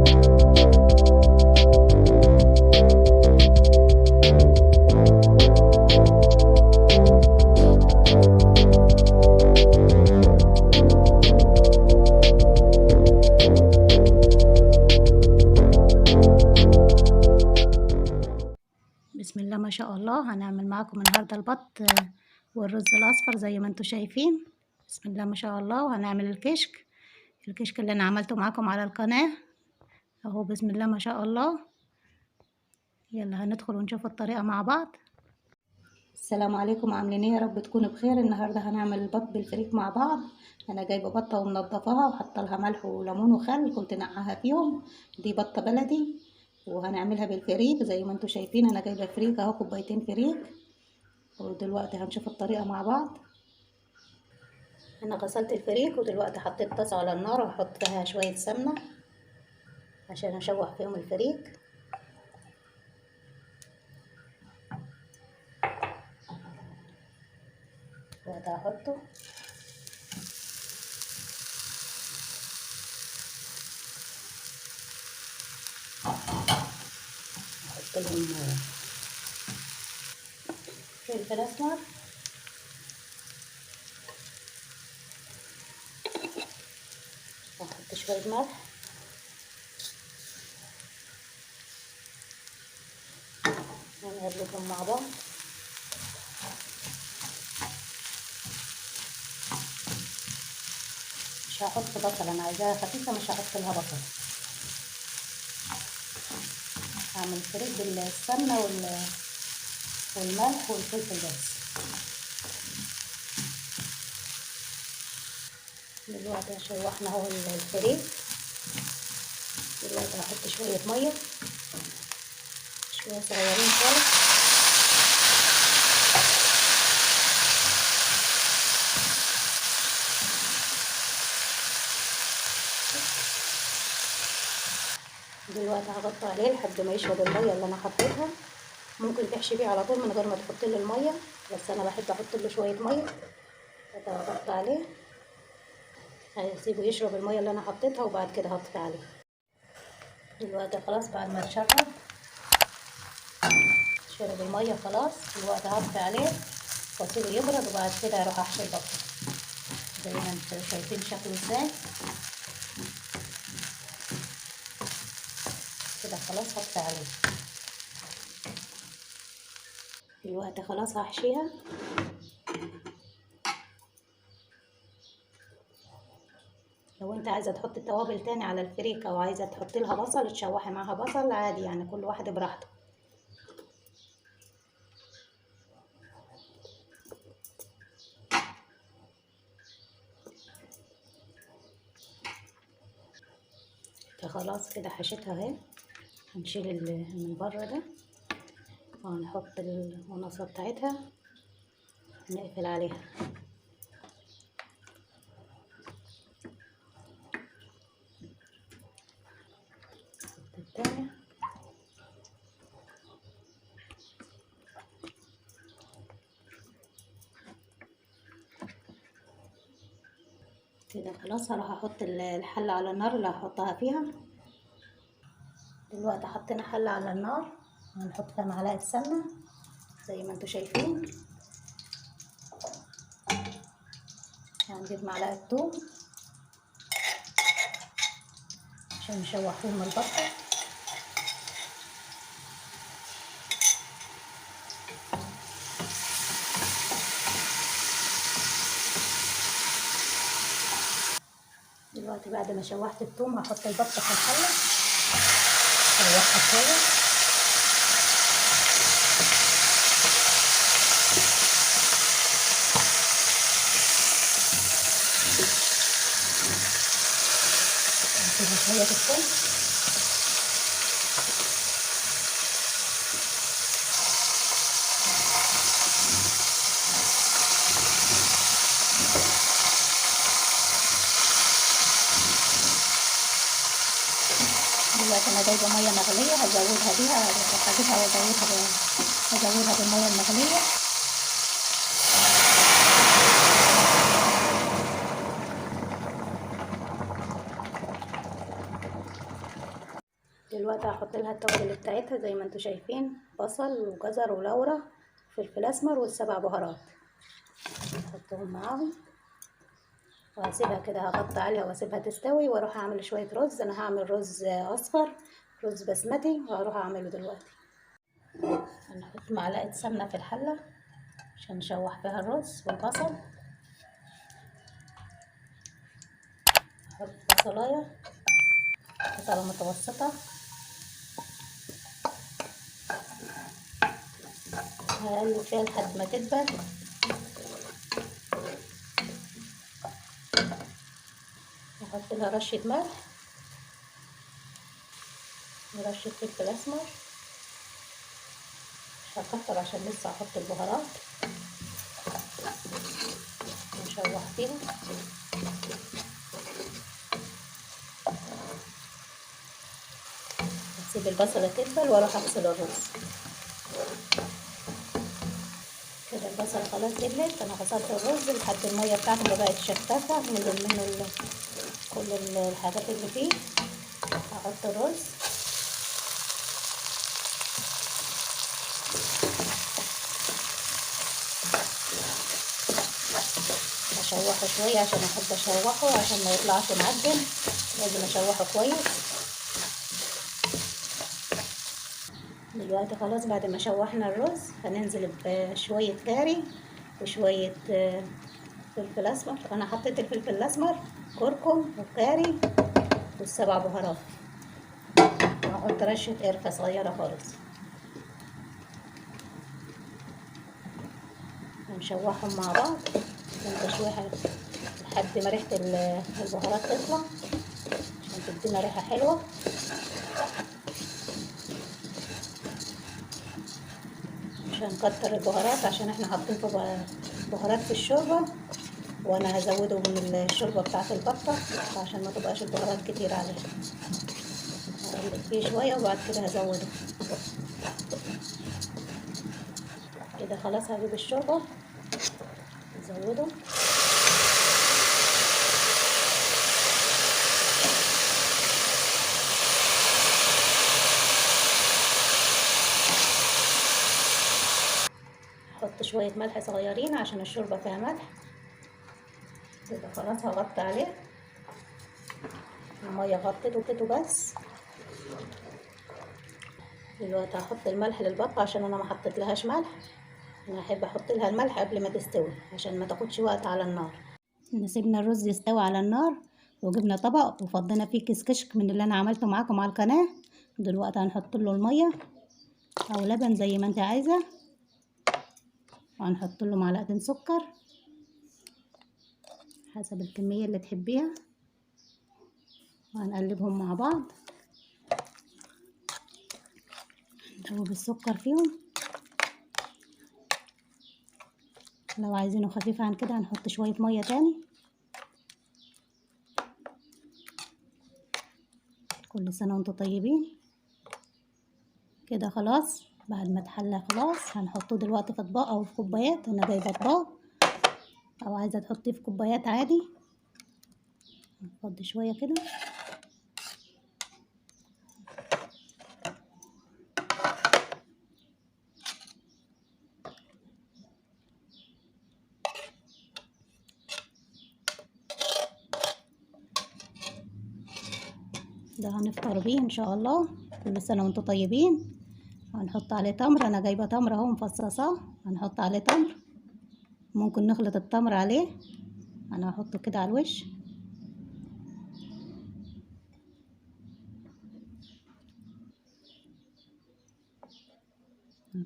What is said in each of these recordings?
بسم الله ما شاء الله. هنعمل معاكم النهارده البط والرز الاصفر زي ما انتم شايفين. بسم الله ما شاء الله. وهنعمل الكشك اللي انا عملته معاكم على القناه اهو. بسم الله ما شاء الله. يلا هندخل ونشوف الطريقه مع بعض. السلام عليكم، عاملين ايه؟ يا رب تكونوا بخير. النهارده هنعمل البط بالفريك مع بعض. انا جايبه بطه ومنضفاها وحاطه لها ملح وليمون وخل، كنت نقعها فيهم. دي بطه بلدي وهنعملها بالفريك زي ما انتم شايفين. انا جايبه فريك اهو، كوبايتين فريك. ودلوقتي هنشوف الطريقه مع بعض. انا غسلت الفريك ودلوقتي حطيت طاسه على النار وهحط فيها شويه سمنه عشان اشوح فيهم الفريك. دلوقتي هحطه. احط لهم فلفل اسمر واحط شويه ملح ونقلبهم مع بعض. مش هحط بصل، انا عايزاها خفيفه، مش هحط لها بصل. هعمل فريك بالسمنه والملح والفلفل بس. دلوقتي شوحنا اهو الفريك. دلوقتي هحط شويه ميه، شويه صغيرين خالص. دلوقتي هغطي عليه لحد ما يشرب الميه اللي انا حطيتها. ممكن تحشي بيه على طول من غير ما تحط له الميه، بس انا بحب احط له شويه ميه. هغطي عليه، هسيبه يشرب الميه اللي انا حطيتها وبعد كده هطفي عليه. دلوقتي خلاص بعد ما شرب الميه خلاص. دلوقتي هطفي عليه واسيبه يبرد وبعد كده اروح احشي البطه زي ما انتم شايفين شكله ازاي. كده خلاص هطفي عليه. دلوقتي خلاص هحشيها. لو انت عايزه تحطي توابل تاني على الفريك او عايزه تحطي لها بصل تشوحي معاها بصل عادي، يعني كل واحد براحته. خلاص كده حشيتها اهي. هنشيل من بره ده وهنحط المناصة بتاعتها، نقفل عليها. التانية كده خلاص. هروح احط الحلة على النار اللي هحطها فيها. دلوقتي حطينا حلة على النار، هنحط فيها معلقة سمنة زي ما انتوا شايفين. هنجيب معلقة توم عشان نشوح فيهم البطة. دلوقتي بعد ما شوحت التوم هحط البطة في الحلة شوحها شوية. شوية الثوم. دلوقتي انا جايبه ميه مغليه هزودها بيها، هجيبها هزودها بالميه المغليه. دلوقتي هحط لها التوابل بتاعتها زي ما انتوا شايفين، بصل وجزر ولورا وفلفل اسمر والسبع بهارات، هحطهم معاهم وهسيبها كده، هغطي عليها واسيبها تستوي واروح اعمل شويه رز. انا هعمل رز اصفر، رز بسمتي، وهروح اعمله دلوقتي. هنحط معلقه سمنه في الحله عشان نشوح فيها الرز والبصل. هحط بصلايه قطع متوسطه، هقلب فيها لحد ما تدبل. هحط لها رشه ملح ورشه فلفل اسمر، مش هكتر عشان لسه هحط البهارات ونشوح فيها. هسيب البصله تدبل واروح اغسل الرز. كده البصله خلاص دبلت، انا غسلت الرز لحد الميه بتاعته ما بقت شفافه، نزل منه كل الحاجات اللي فيه. هحط الرز هشوحه شويه عشان احب اشوحه عشان ما يطلعش معجن، لازم اشوحه كويس. دلوقتي خلاص بعد ما شوحنا الرز هننزل بشويه كاري وشويه فلفل اسمر. انا حطيت الفلفل الاسمر، كركم وكاري والسبع بهارات، وهحط رشه قرفه صغيره خالص. هنشوحهم مع بعض تشويحه لحد ما ريحه البهارات تطلع عشان تدينا ريحه حلوه. مش هنكتر البهارات عشان احنا حاطين بهارات في الشوربه، وانا هزوده من الشوربه بتاعه البطه عشان ما تبقاش البهارات كتير عليها. هقلب فيه شويه وبعد كده هزوده. كده خلاص هجيب الشوربه هزوده. احط شويه ملح صغيرين عشان الشوربه فيها ملح. كده خلاص هغطي عليه، الميه غطيته بس. دلوقتي هحط الملح للبطه عشان انا ما حطيت لهاش ملح، انا احب احط لها الملح قبل ما تستوي عشان ما تاخدش وقت على النار. سيبنا الرز يستوي على النار وجبنا طبق وفضينا فيه كيس كشك من اللي انا عملته معاكم على القناه. دلوقتي هنحط له الميه او لبن زي ما انت عايزه، وهنحط له معلقتين سكر حسب الكميه اللي تحبيها، وهنقلبهم مع بعض. ندوب السكر فيهم، لو عايزينه خفيف عن كده هنحط شويه ميه تاني. كل سنه وانتم طيبين. كده خلاص بعد ما اتحلى خلاص هنحطه دلوقتي في اطباق او في كوبايات. انا جايبه اطباق، او عايزه تحطيه في كوبايات عادي. نفضي شويه كده. ده هنفطر بيه ان شاء الله. كل سنه وانتم طيبين. هنحط عليه تمر، انا جايبه تمر اهو مفصصاه، هنحط عليه تمر. ممكن نخلط التمر عليه، انا هحطه كده على الوش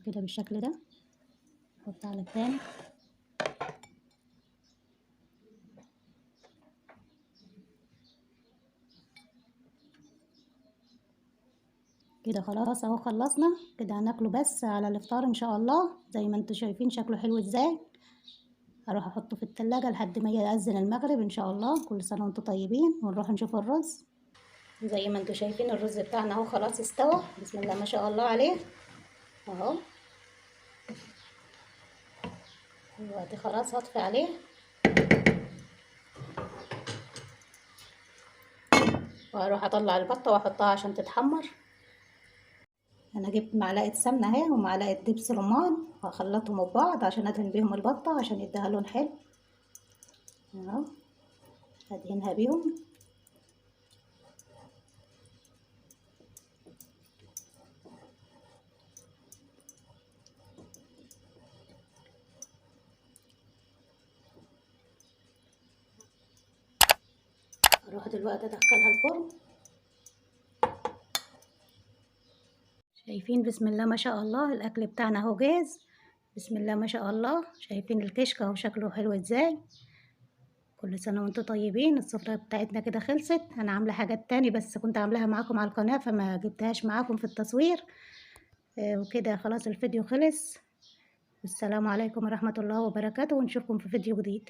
كده بالشكل ده. نحط على التاني كده. خلاص اهو خلصنا كده، هناكله بس على الافطار ان شاء الله. زي ما انتم شايفين شكله حلو ازاي. هروح احطه في التلاجة لحد ما يأذن المغرب ان شاء الله. كل سنة وانتم طيبين. ونروح نشوف الرز. زي ما انتم شايفين الرز بتاعنا اهو خلاص استوى، بسم الله ما شاء الله عليه اهو. دلوقتي خلاص هطفي عليه وهروح اطلع البطة واحطها عشان تتحمر. انا جبت معلقه سمنه اهي ومعلقه دبس رمان، هخلطهم ببعض عشان ادهن بيهم البطه عشان يديها لون حلو اهو. هدهنها بيهم. اروح دلوقتي ادخلها الفرن. شايفين بسم الله ما شاء الله الاكل بتاعنا اهو جاهز. بسم الله ما شاء الله، شايفين الكشك اهو شكله حلو ازاي. كل سنه وانتم طيبين. السفره بتاعتنا كده خلصت. انا عامله حاجات تاني بس كنت عاملاها معاكم على القناه فما جبتهاش معاكم في التصوير. وكده خلاص الفيديو خلص. السلام عليكم ورحمه الله وبركاته، ونشوفكم في فيديو جديد.